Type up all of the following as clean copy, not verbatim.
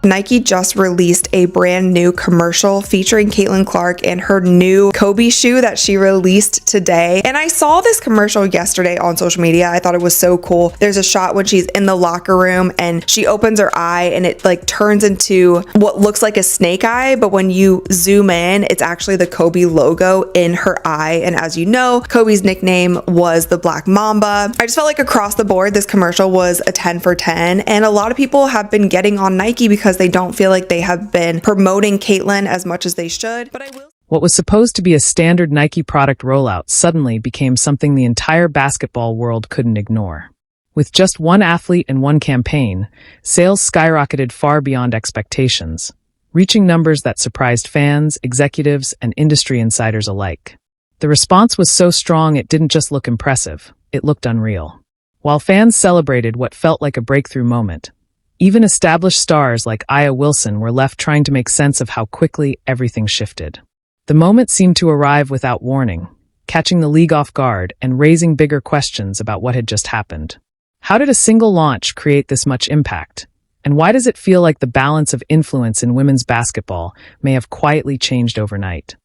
Nike just released a brand new commercial featuring Caitlin Clark and her new Kobe shoe that she released today. And I saw this commercial yesterday on social media. I thought it was so cool. There's a shot when she's in the locker room and she opens her eye and it like turns into what looks like a snake eye, but when you zoom in, it's actually the Kobe logo in her eye. And as you know, Kobe's nickname was the Black Mamba. I just felt like across the board, this commercial was a 10 for 10. And a lot of people have been getting on Nike because they don't feel like they have been promoting Catlin as much as they should. But I will. What was supposed to be a standard Nike product rollout suddenly became something the entire basketball world couldn't ignore. With just one athlete and one campaign, sales skyrocketed far beyond expectations, reaching numbers that surprised fans, executives, and industry insiders alike. The response was so strong it didn't just look impressive, it looked unreal. While fans celebrated what felt like a breakthrough moment, even established stars like Aya Wilson were left trying to make sense of how quickly everything shifted. The moment seemed to arrive without warning, catching the league off guard and raising bigger questions about what had just happened. How did a single launch create this much impact? And why does it feel like the balance of influence in women's basketball may have quietly changed overnight?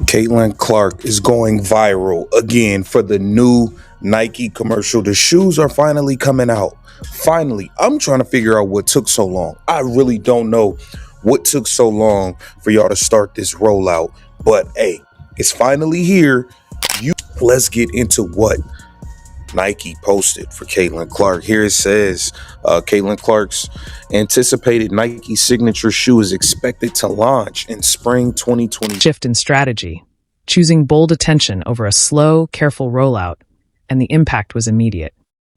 Caitlin Clark is going viral again for the new Nike commercial. The shoes are finally coming out. Finally, I'm trying to figure out what took so long. I really don't know what took so long for y'all to start this rollout. But hey, it's finally here. Let's get into what Nike posted for Caitlin Clark. Here it says, Caitlin Clark's anticipated Nike signature shoe is expected to launch in spring 2020. Shift in strategy, choosing bold attention over a slow, careful rollout, and the impact was immediate.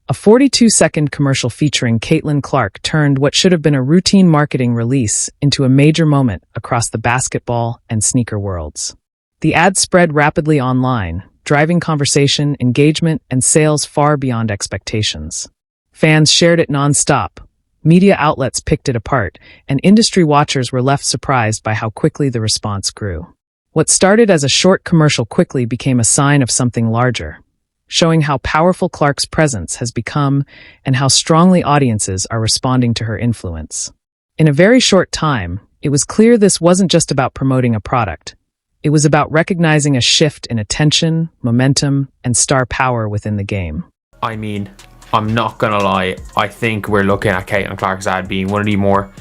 A 42-second commercial featuring Caitlin Clark turned what should have been a routine marketing release into a major moment across the basketball and sneaker worlds. The ad spread rapidly online, driving conversation, engagement, and sales far beyond expectations. Fans shared it nonstop, media outlets picked it apart, and industry watchers were left surprised by how quickly the response grew. What started as a short commercial quickly became a sign of something larger, showing how powerful Clark's presence has become and how strongly audiences are responding to her influence. In a very short time, it was clear this wasn't just about promoting a product. It was about recognizing a shift in attention, momentum, and star power within the game. I mean, I'm not gonna lie, I think we're looking at Caitlin Clark's ad being one of the more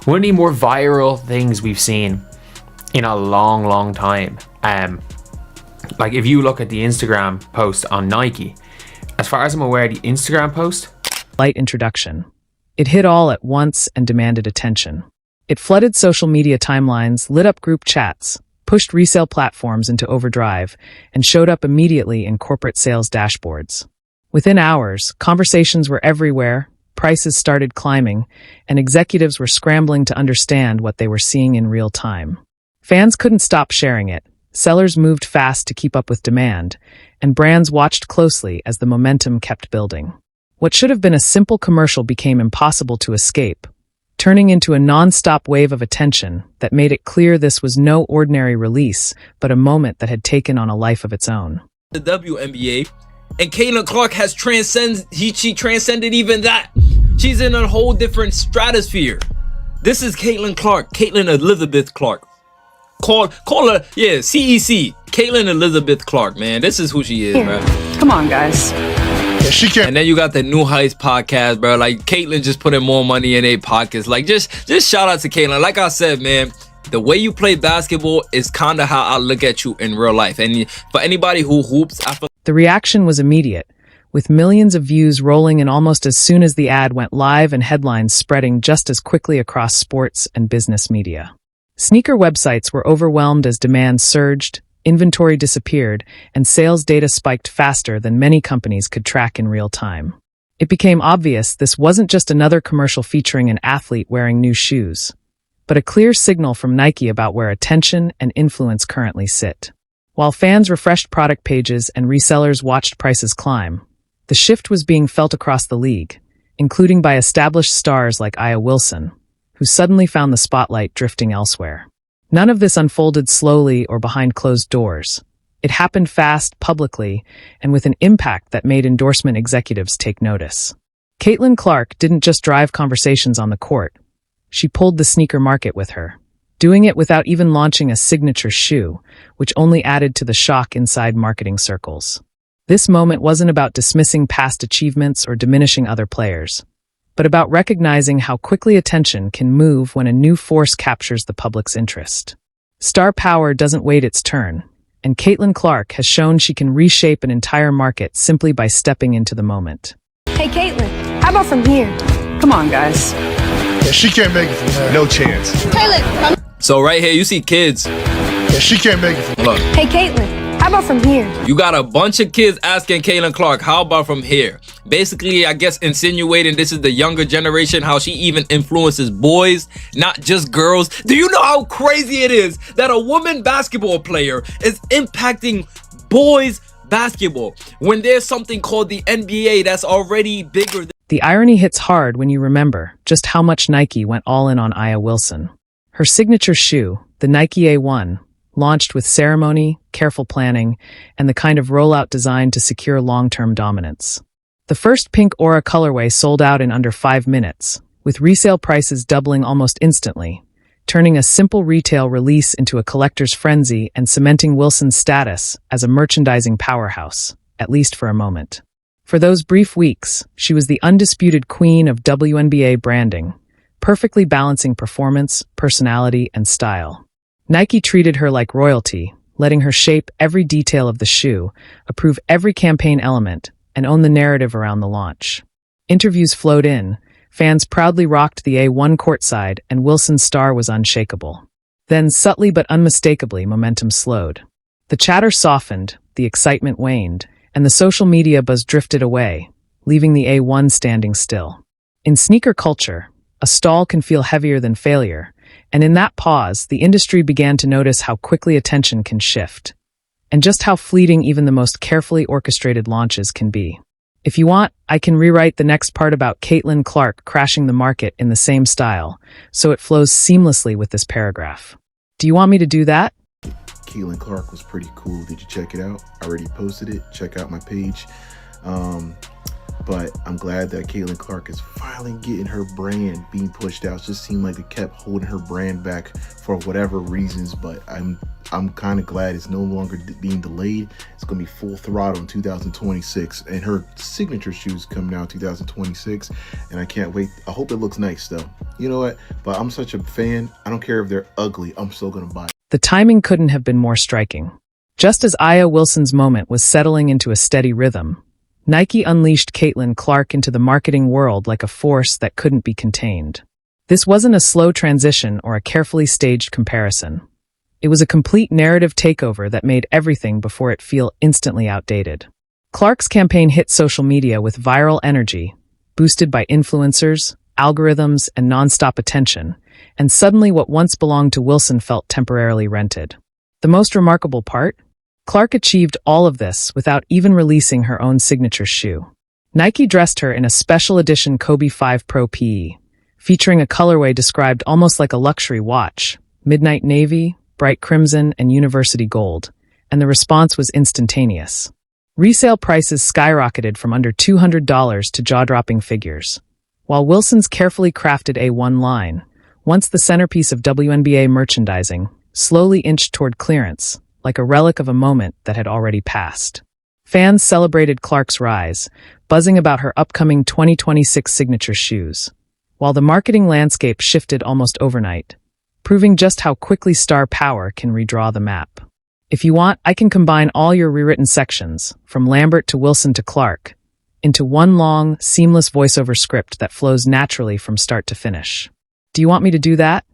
viral things we've seen in a long time. Like if you look at the Instagram post on Nike, as far as I'm aware, the Instagram post, light introduction. It hit all at once and demanded attention. It flooded social media timelines, lit up group chats, pushed resale platforms into overdrive, and showed up immediately in corporate sales dashboards. Within hours, conversations were everywhere, prices started climbing, and executives were scrambling to understand what they were seeing in real time. Fans couldn't stop sharing it. Sellers moved fast to keep up with demand, and brands watched closely as the momentum kept building. What should have been a simple commercial became impossible to escape, turning into a non-stop wave of attention that made it clear this was no ordinary release, but a moment that had taken on a life of its own. The WNBA, and Caitlin Clark has she transcended even that. She's in a whole different stratosphere. This is Caitlin Clark, Caitlin Elizabeth Clark. Call her, yeah, CEC, Caitlin Elizabeth Clark, man. This is who she is, bro. Come on, guys. She can't. And then you got the New Heights podcast, bro. Like Caitlin just putting more money in their pockets. Like just shout out to Caitlin. Like I said, man, the way you play basketball is kind of how I look at you in real life. And for anybody who hoops, the reaction was immediate, with millions of views rolling in almost as soon as the ad went live and headlines spreading just as quickly across sports and business media. Sneaker websites were overwhelmed as demand surged, inventory disappeared, and sales data spiked faster than many companies could track in real time. It became obvious this wasn't just another commercial featuring an athlete wearing new shoes, but a clear signal from Nike about where attention and influence currently sit. While fans refreshed product pages and resellers watched prices climb, the shift was being felt across the league, including by established stars like Aya Wilson, who suddenly found the spotlight drifting elsewhere. None of this unfolded slowly or behind closed doors. It happened fast, publicly, and with an impact that made endorsement executives take notice. Caitlin Clark didn't just drive conversations on the court. She pulled the sneaker market with her, doing it without even launching a signature shoe, which only added to the shock inside marketing circles. This moment wasn't about dismissing past achievements or diminishing other players, but about recognizing how quickly attention can move when a new force captures the public's interest. Star power doesn't wait its turn, and Catlin Clark has shown she can reshape an entire market simply by stepping into the moment. Hey, Caitlin, how about from here? Come on, guys. Yeah, she can't make it from there. No chance. Caitlin, So right here, you see kids. Yeah, she can't make it from there. Look, hey, Caitlin, how about from here? you got a bunch of kids asking Catlin Clark, how about from here? Basically, I guess insinuating this is the younger generation, how she even influences boys, not just girls. Do you know how crazy it is that a woman basketball player is impacting boys basketball when there's something called the NBA that's already bigger than... The irony hits hard when you remember just how much Nike went all in on Aya Wilson. Her signature shoe, the Nike A1, launched with ceremony, careful planning, and the kind of rollout designed to secure long-term dominance. The first pink Aura colorway sold out in under 5 minutes, with resale prices doubling almost instantly, turning a simple retail release into a collector's frenzy and cementing Wilson's status as a merchandising powerhouse, at least for a moment. For those brief weeks, she was the undisputed queen of WNBA branding, perfectly balancing performance, personality, and style. Nike treated her like royalty, letting her shape every detail of the shoe, approve every campaign element, and own the narrative around the launch. Interviews flowed in, fans proudly rocked the A1 courtside, and Wilson's star was unshakable. Then, subtly but unmistakably, momentum slowed. The chatter softened, the excitement waned, and the social media buzz drifted away, leaving the A1 standing still. In sneaker culture, a stall can feel heavier than failure, and in that pause, the industry began to notice how quickly attention can shift, and just how fleeting even the most carefully orchestrated launches can be. If you want, I can rewrite the next part about Catlin Clark crashing the market in the same style, so it flows seamlessly with this paragraph. Do you want me to do that? Catlin Clark was pretty cool. Did you check it out? I already posted it. Check out my page. But I'm glad that Catlin Clark is finally getting her brand being pushed out. It just seemed like it kept holding her brand back for whatever reasons, but I'm kind of glad it's no longer being delayed. It's going to be full throttle in 2026, and her signature shoes coming out in 2026, and I can't wait. I hope it looks nice though. You know what? But I'm such a fan. I don't care if they're ugly. I'm still going to buy it. The timing couldn't have been more striking. Just as Aya Wilson's moment was settling into a steady rhythm, Nike unleashed Catlin Clark into the marketing world like a force that couldn't be contained. This wasn't a slow transition or a carefully staged comparison. It was a complete narrative takeover that made everything before it feel instantly outdated. Clark's campaign hit social media with viral energy, boosted by influencers, algorithms, and nonstop attention, and suddenly what once belonged to Wilson felt temporarily rented. The most remarkable part? Clark achieved all of this without even releasing her own signature shoe. Nike dressed her in a special edition Kobe 5 Pro PE, featuring a colorway described almost like a luxury watch, midnight navy, bright crimson, and university gold, and the response was instantaneous. Resale prices skyrocketed from under $200 to jaw-dropping figures, while Wilson's carefully crafted A1 line, once the centerpiece of WNBA merchandising, slowly inched toward clearance, like a relic of a moment that had already passed. Fans celebrated Clark's rise, buzzing about her upcoming 2026 signature shoes, while the marketing landscape shifted almost overnight, proving just how quickly star power can redraw the map. If you want, I can combine all your rewritten sections, from Lambert to Wilson to Clark, into one long, seamless voiceover script that flows naturally from start to finish. Do you want me to do that?